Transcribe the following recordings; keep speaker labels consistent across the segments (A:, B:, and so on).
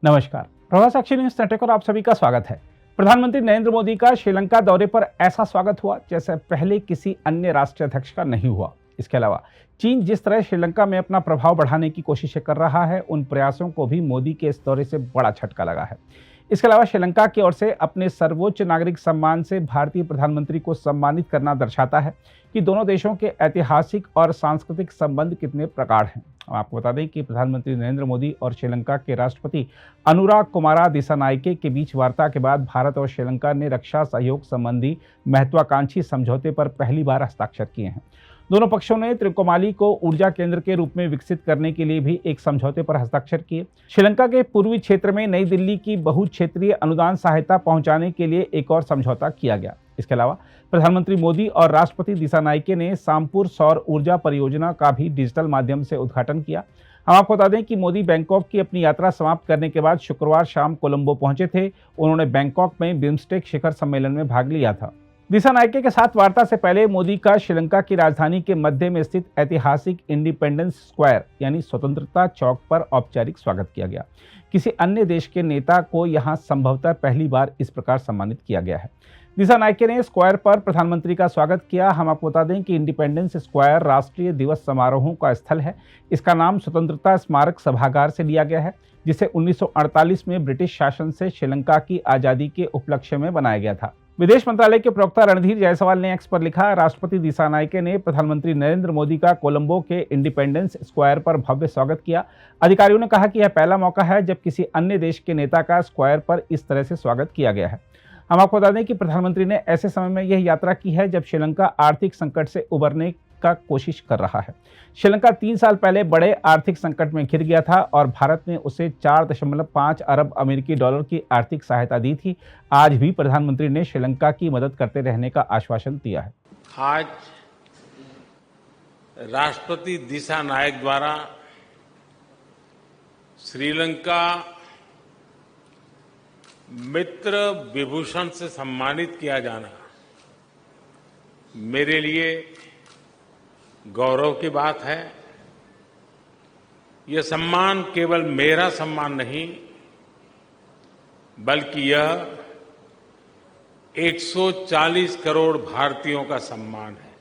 A: नमस्कार, प्रभात साक्षी news network और आप सभी का स्वागत है। प्रधानमंत्री नरेंद्र मोदी का श्रीलंका दौरे पर ऐसा स्वागत हुआ जैसे पहले किसी अन्य राष्ट्राध्यक्ष का नहीं हुआ। इसके अलावा चीन जिस तरह श्रीलंका में अपना प्रभाव बढ़ाने की कोशिशें कर रहा है, उन प्रयासों को भी मोदी के इस दौरे से बड़ा झटका लगा है। इसके अलावा श्रीलंका की ओर से अपने सर्वोच्च नागरिक सम्मान से भारतीय प्रधानमंत्री को सम्मानित करना दर्शाता है कि दोनों देशों के ऐतिहासिक और सांस्कृतिक संबंध कितने प्रगाढ़ हैं। आपको बता दें कि प्रधानमंत्री नरेंद्र मोदी और श्रीलंका के राष्ट्रपति अनुराग कुमारा दिसानायके के बीच वार्ता के बाद भारत और श्रीलंका ने रक्षा सहयोग संबंधी महत्वाकांक्षी समझौते पर पहली बार हस्ताक्षर किए हैं। दोनों पक्षों ने त्रिकोमाली को ऊर्जा केंद्र के रूप में विकसित करने के लिए भी एक समझौते पर हस्ताक्षर किए। श्रीलंका के पूर्वी क्षेत्र में नई दिल्ली की बहुक्षेत्रीय अनुदान सहायता पहुंचाने के लिए एक और समझौता किया गया। इसके अलावा प्रधानमंत्री मोदी और राष्ट्रपति दिसानायके ने सामपुर सौर ऊर्जा परियोजना का भी डिजिटल माध्यम से उद्घाटन किया। हम आपको बता दें कि मोदी बैंकॉक की अपनी यात्रा समाप्त करने के बाद शुक्रवार शाम कोलंबो पहुंचे थे। उन्होंने बैंकॉक में बिम्स्टेक शिखर सम्मेलन में भाग लिया था। दिसानायके के साथ वार्ता से पहले मोदी का श्रीलंका की राजधानी के मध्य में स्थित ऐतिहासिक इंडिपेंडेंस स्क्वायर यानी स्वतंत्रता चौक पर औपचारिक स्वागत किया गया। किसी अन्य देश के नेता को यहां संभवतः पहली बार इस प्रकार सम्मानित किया गया है। दिसानायके ने स्क्वायर पर प्रधानमंत्री का स्वागत किया। हम आपको बता दें कि इंडिपेंडेंस स्क्वायर राष्ट्रीय दिवस समारोहों का स्थल है। इसका नाम स्वतंत्रता स्मारक सभागार से लिया गया है, जिसे 1948 में ब्रिटिश शासन से श्रीलंका की आजादी के उपलक्ष्य में बनाया गया था। विदेश मंत्रालय के प्रवक्ता रणधीर जायसवाल ने एक्स पर लिखा, राष्ट्रपति दिसानायके ने प्रधानमंत्री नरेंद्र मोदी का कोलंबो के इंडिपेंडेंस स्क्वायर पर भव्य स्वागत किया। अधिकारियों ने कहा कि यह पहला मौका है जब किसी अन्य देश के नेता का स्क्वायर पर इस तरह से स्वागत किया गया है। हम आपको बता दें कि प्रधानमंत्री ने ऐसे समय में यह यात्रा की है जब श्रीलंका आर्थिक संकट से उबरने का कोशिश कर रहा है। श्रीलंका 3 साल पहले बड़े आर्थिक संकट में घिर गया था और भारत ने उसे 4.5 अरब अमेरिकी डॉलर की आर्थिक सहायता दी थी। आज भी प्रधानमंत्री ने श्रीलंका की मदद करते रहने का आश्वासन दिया है।
B: आज राष्ट्रपति दिसानायक द्वारा श्रीलंका मित्र विभूषण से सम्मानित किया जाना मेरे लिए गौरव की बात है। यह सम्मान केवल मेरा सम्मान नहीं, बल्कि यह 140 करोड़ भारतीयों का सम्मान है।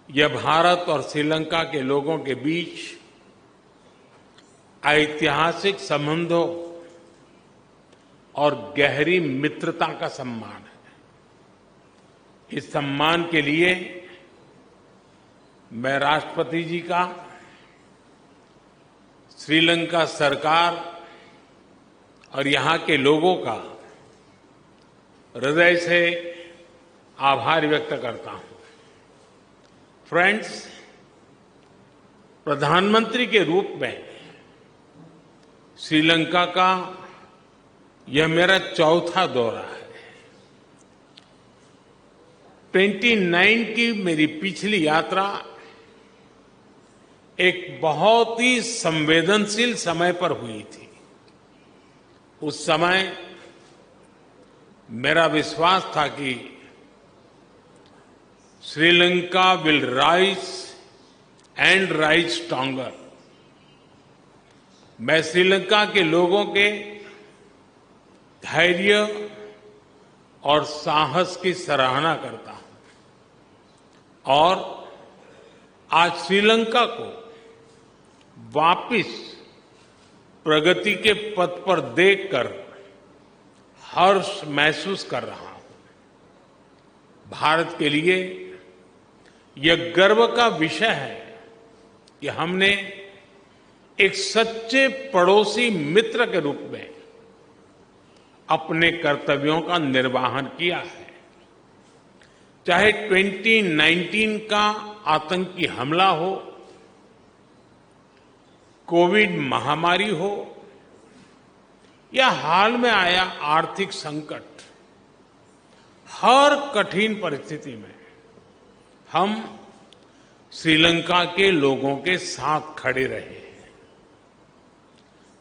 B: यह भारत और श्रीलंका के लोगों के बीच ऐतिहासिक संबंधों और गहरी मित्रता का सम्मान है। इस सम्मान के लिए मैं राष्ट्रपति जी का, श्रीलंका सरकार और यहां के लोगों का हृदय से आभार व्यक्त करता हूं। फ्रेंड्स, प्रधानमंत्री के रूप में श्रीलंका का यह मेरा चौथा दौरा है। 29 की मेरी पिछली यात्रा एक बहुत ही संवेदनशील समय पर हुई थी। उस समय मेरा विश्वास था कि Sri Lanka will rise and rise stronger. मैं श्रीलंका के लोगों के धैर्य और साहस की सराहना करता हूं और आज श्रीलंका को वापस प्रगति के पथ पर देखकर हर्ष महसूस कर रहा हूं। भारत के लिए यह गर्व का विषय है कि हमने एक सच्चे पड़ोसी मित्र के रूप में अपने कर्तव्यों का निर्वहन किया है। चाहे 2019 का आतंकी हमला हो, कोविड महामारी हो या हाल में आया आर्थिक संकट, हर कठिन परिस्थिति में हम श्रीलंका के लोगों के साथ खड़े रहे।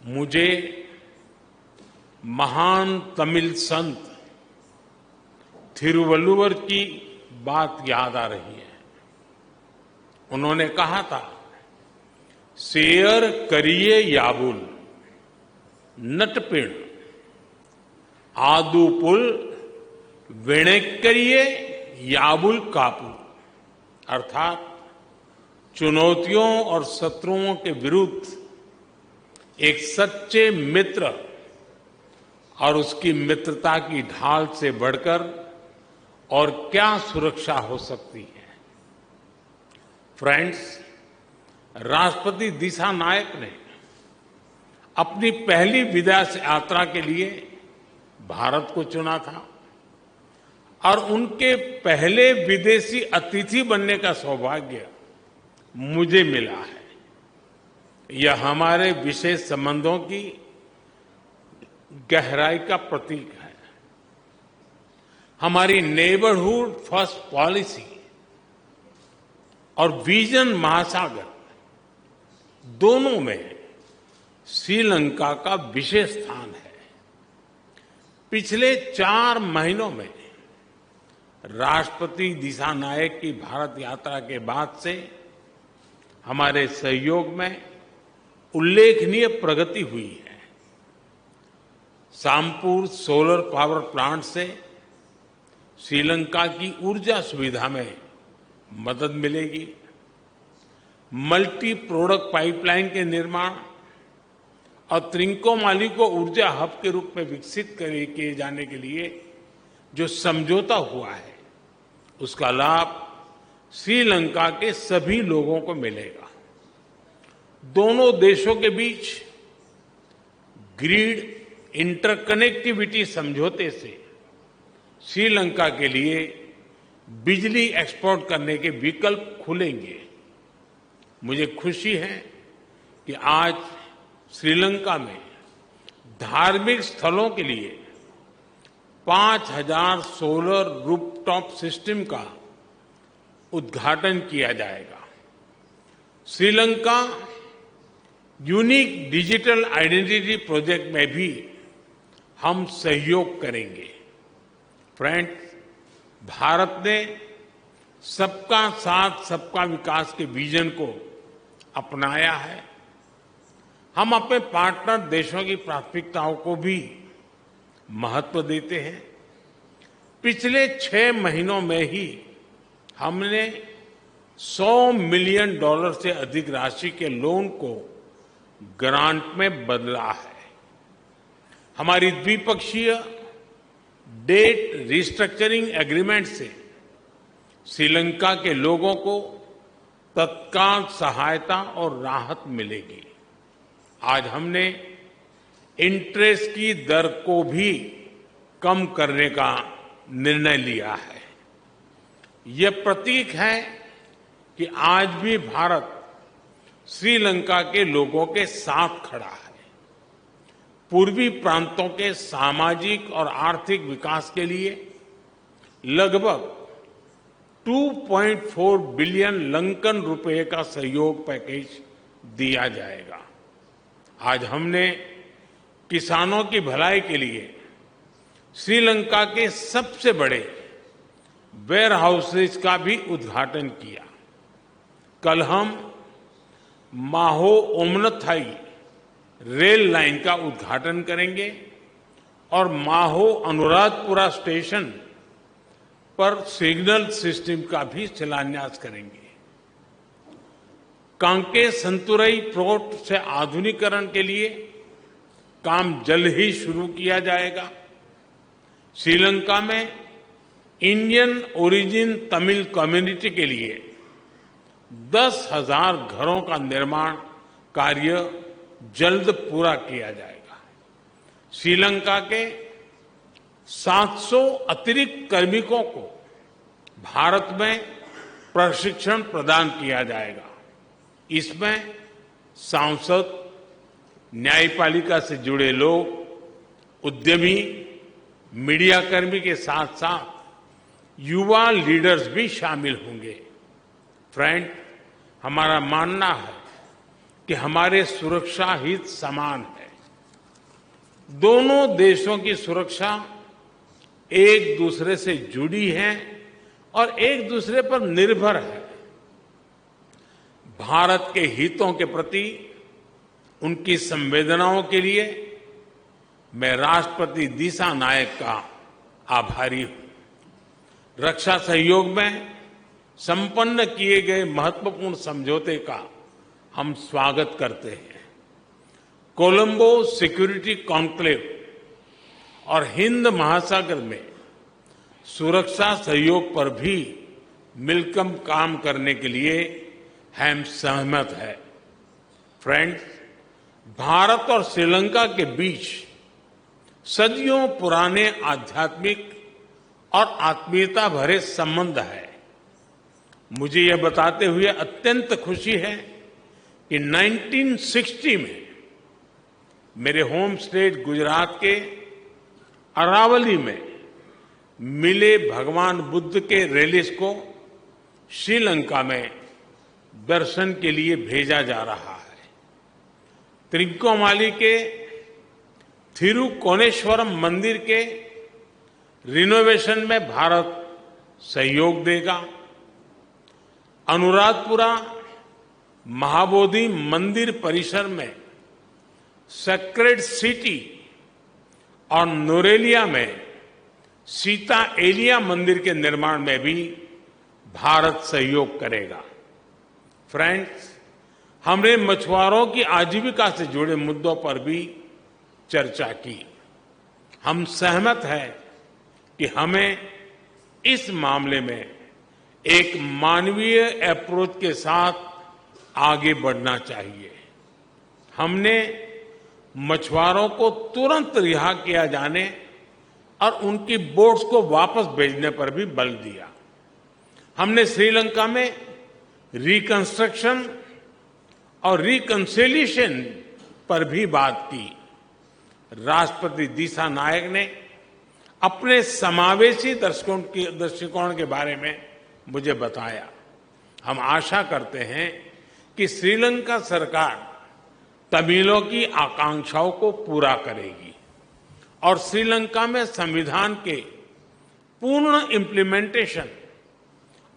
B: मुझे महान तमिल संत थिरुवल्लुवर की बात याद आ रही है। उन्होंने कहा था, शेयर करिए याबुल, नटपिण आदुपुल वेणेक्करिये याबुल कापू अर्थात चुनौतियों और शत्रुओं के विरुद्ध एक सच्चे मित्र और उसकी मित्रता की ढाल से बढ़कर और क्या सुरक्षा हो सकती है। फ्रेंड्स, राष्ट्रपति दिशा नायक ने अपनी पहली विदेश यात्रा के लिए भारत को चुना था और उनके पहले विदेशी अतिथि बनने का सौभाग्य मुझे मिला है। यह हमारे विशेष संबंधों की गहराई का प्रतीक है। हमारी नेबरहुड फर्स्ट पॉलिसी और विजन महासागर दोनों में श्रीलंका का विशेष स्थान है। पिछले 4 महीनों में राष्ट्रपति दिशा नायक की भारत यात्रा के बाद से हमारे सहयोग में उल्लेखनीय प्रगति हुई है। सामपुर सोलर पावर प्लांट से श्रीलंका की ऊर्जा सुविधा में मदद मिलेगी। मल्टी प्रोडक्ट पाइपलाइन के निर्माण और त्रिंकोमाली को ऊर्जा हब के रूप में विकसित किए जाने के लिए जो समझौता हुआ है, उसका लाभ श्रीलंका के सभी लोगों को मिलेगा। दोनों देशों के बीच ग्रिड इंटरकनेक्टिविटी समझौते से श्रीलंका के लिए बिजली एक्सपोर्ट करने के विकल्प खुलेंगे। मुझे खुशी है कि आज श्रीलंका में धार्मिक स्थलों के लिए 5000 सोलर रूफटॉप सिस्टम का उद्घाटन किया जाएगा। Sri Lanka unique digital identity project में भी हम सहयोग करेंगे। फ्रेंड्स, भारत ने सबका साथ सबका विकास के विजन को अपनाया है। हम अपने पार्टनर देशों की प्राथमिकताओं को भी महत्व देते हैं। पिछले 6 महीनों में ही हमने $100 मिलियन से अधिक राशि के लोन को ग्रांट में बदला है। हमारी द्विपक्षीय डेट रिस्ट्रक्चरिंग एग्रीमेंट से श्रीलंका के लोगों को तत्काल सहायता और राहत मिलेगी। आज हमने इंटरेस्ट की दर को भी कम करने का निर्णय लिया है। यह प्रतीक है कि आज भी भारत श्रीलंका के लोगों के साथ खड़ा है। पूर्वी प्रांतों के सामाजिक और आर्थिक विकास के लिए लगभग 2.4 बिलियन लंकन रुपए का सहयोग पैकेज दिया जाएगा। आज हमने किसानों की भलाई के लिए श्रीलंका के सबसे बड़े वेयर हाउसेज का भी उद्घाटन किया। कल हम माहो ओमनथाई रेल लाइन का उद्घाटन करेंगे और माहो अनुराधपुरा स्टेशन पर सिग्नल सिस्टम का भी शिलान्यास करेंगे। कांके संतुरई पोर्ट से आधुनिकीकरण के लिए काम जल्द ही शुरू किया जाएगा। श्रीलंका में इंडियन ओरिजिन तमिल कम्युनिटी के लिए 10,000 घरों का निर्माण कार्य जल्द पूरा किया जाएगा। श्रीलंका के 700 अतिरिक्त कार्मिकों को भारत में प्रशिक्षण प्रदान किया जाएगा। इसमें सांसद, न्यायपालिका से जुड़े लोग, उद्यमी, मीडियाकर्मी के साथ साथ युवा लीडर्स भी शामिल होंगे। फ्रेंड, हमारा मानना है कि हमारे सुरक्षा हित समान है। दोनों देशों की सुरक्षा एक दूसरे से जुड़ी है और एक दूसरे पर निर्भर है। भारत के हितों के प्रति उनकी संवेदनाओं के लिए मैं राष्ट्रपति दिशा नायक का आभारी हूं। रक्षा सहयोग में संपन्न किए गए महत्वपूर्ण समझौते का हम स्वागत करते हैं। कोलंबो सिक्योरिटी कॉन्क्लेव और हिंद महासागर में सुरक्षा सहयोग पर भी मिलकर काम करने के लिए हम सहमत हैं। फ्रेंड्स, भारत और श्रीलंका के बीच सदियों पुराने आध्यात्मिक और आत्मीयता भरे संबंध है। मुझे यह बताते हुए अत्यंत खुशी है कि 1960 में मेरे होम स्टेट गुजरात के अरावली में मिले भगवान बुद्ध के रेलिस को श्रीलंका में दर्शन के लिए भेजा जा रहा है। त्रिकोमाली के थिरुकोनेश्वरम मंदिर के रिनोवेशन में भारत सहयोग देगा। अनुराधपुरा महाबोधि मंदिर परिसर में सेक्रेड सिटी और नोरेलिया में सीता एलिया मंदिर के निर्माण में भी भारत सहयोग करेगा। फ्रेंड्स, हमने मछुआरों की आजीविका से जुड़े मुद्दों पर भी चर्चा की। हम सहमत हैं कि हमें इस मामले में एक मानवीय अप्रोच के साथ आगे बढ़ना चाहिए। हमने मछुआरों को तुरंत रिहा किया जाने और उनकी बोट्स को वापस भेजने पर भी बल दिया। हमने श्रीलंका में रिकंस्ट्रक्शन और रिकंसिलिएशन पर भी बात की। राष्ट्रपति दिशा नायक ने अपने समावेशी दृष्टिकोण के बारे में मुझे बताया। हम आशा करते हैं कि श्रीलंका सरकार तमिलों की आकांक्षाओं को पूरा करेगी और श्रीलंका में संविधान के पूर्ण इम्प्लीमेंटेशन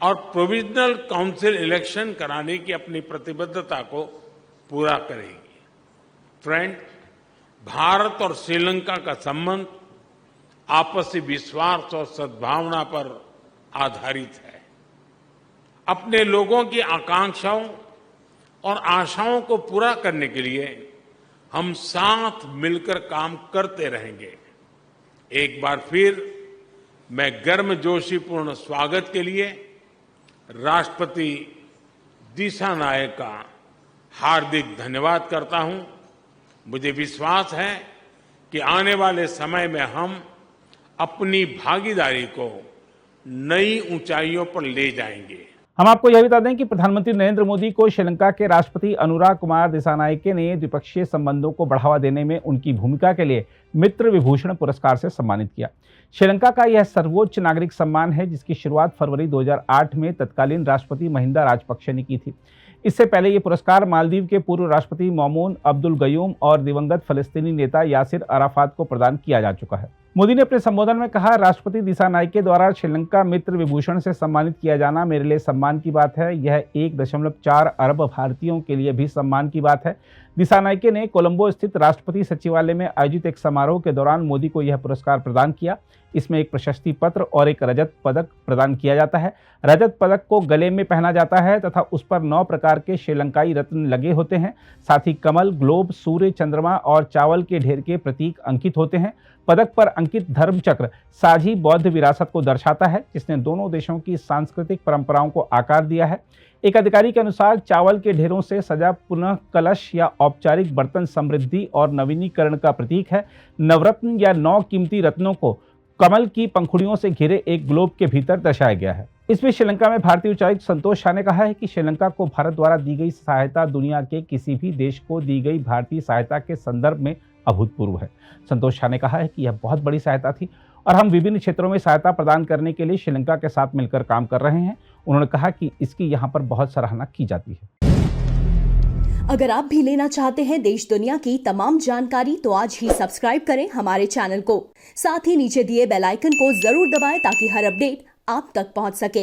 B: और प्रोविजनल काउंसिल इलेक्शन कराने की अपनी प्रतिबद्धता को पूरा करेगी। फ्रेंड, भारत और श्रीलंका का संबंध आपसी विश्वास और सद्भावना पर आधारित है। अपने लोगों की आकांक्षाओं और आशाओं को पूरा करने के लिए हम साथ मिलकर काम करते रहेंगे। एक बार फिर मैं गर्मजोशीपूर्ण स्वागत के लिए राष्ट्रपति दिशा नायक का हार्दिक धन्यवाद करता हूं। मुझे विश्वास है कि आने वाले समय में हम अपनी भागीदारी को नई ऊंचाइयों पर ले जाएंगे।
A: हम आपको यह बता दें कि प्रधानमंत्री नरेंद्र मोदी को श्रीलंका के राष्ट्रपति अनुरा कुमार दिसानायके ने द्विपक्षीय संबंधों को बढ़ावा देने में उनकी भूमिका के लिए मित्र विभूषण पुरस्कार से सम्मानित किया। श्रीलंका का यह सर्वोच्च नागरिक सम्मान है, जिसकी शुरुआत फरवरी 2008 में तत्कालीन राष्ट्रपति महिंदा राजपक्षे ने की थी। इससे पहले ये पुरस्कार मालदीव के पूर्व राष्ट्रपति मौमून अब्दुल गयूम और दिवंगत फलस्तीनी नेता यासिर अराफात को प्रदान किया जा चुका है। मोदी ने अपने संबोधन में कहा, राष्ट्रपति दिसानायके द्वारा श्रीलंका मित्र विभूषण से सम्मानित किया जाना मेरे लिए सम्मान की बात है। यह 1.4 अरब भारतीयों के लिए भी सम्मान की बात है। दिसानायके ने कोलंबो स्थित राष्ट्रपति सचिवालय में आयोजित एक समारोह के दौरान मोदी को यह पुरस्कार प्रदान किया। इसमें एक प्रशस्ति पत्र और एक रजत पदक प्रदान किया जाता है। रजत पदक को गले में पहना जाता है तथा उस पर 9 प्रकार के श्रीलंकाई रत्न लगे होते हैं। साथ ही कमल, ग्लोब, सूर्य, चंद्रमा और चावल के ढेर के प्रतीक अंकित होते हैं। पदक पर अंकित धर्म चक्र साझी बौद्ध विरासत को दर्शाता है, जिसने दोनों देशों की सांस्कृतिक परंपराओं को आकार दिया है। एक अधिकारी के अनुसार चावल के ढेरों से सजा पुनः कलश या औपचारिक बर्तन समृद्धि और नवीनीकरण का प्रतीक है। नवरत्न या 9 कीमती रत्नों को कमल की पंखुड़ियों से घिरे एक ग्लोब के भीतर दर्शाया गया है। इसमें श्रीलंका में भारतीय उच्चायुक्त संतोष शाह ने कहा है कि श्रीलंका को भारत द्वारा दी गई सहायता दुनिया के किसी भी देश को दी गई भारतीय सहायता के संदर्भ में अभूतपूर्व है। संतोष शाह ने कहा है कि यह बहुत बड़ी सहायता थी और हम विभिन्न क्षेत्रों में सहायता प्रदान करने के लिए श्रीलंका के साथ मिलकर काम कर रहे हैं। उन्होंने कहा कि इसकी यहाँ पर बहुत सराहना की जाती है।
C: अगर आप भी लेना चाहते हैं देश दुनिया की तमाम जानकारी तो आज ही सब्सक्राइब करें हमारे चैनल को। साथ ही नीचे दिए बेल आइकन को जरूर दबाएं ताकि हर अपडेट आप तक पहुंच सके।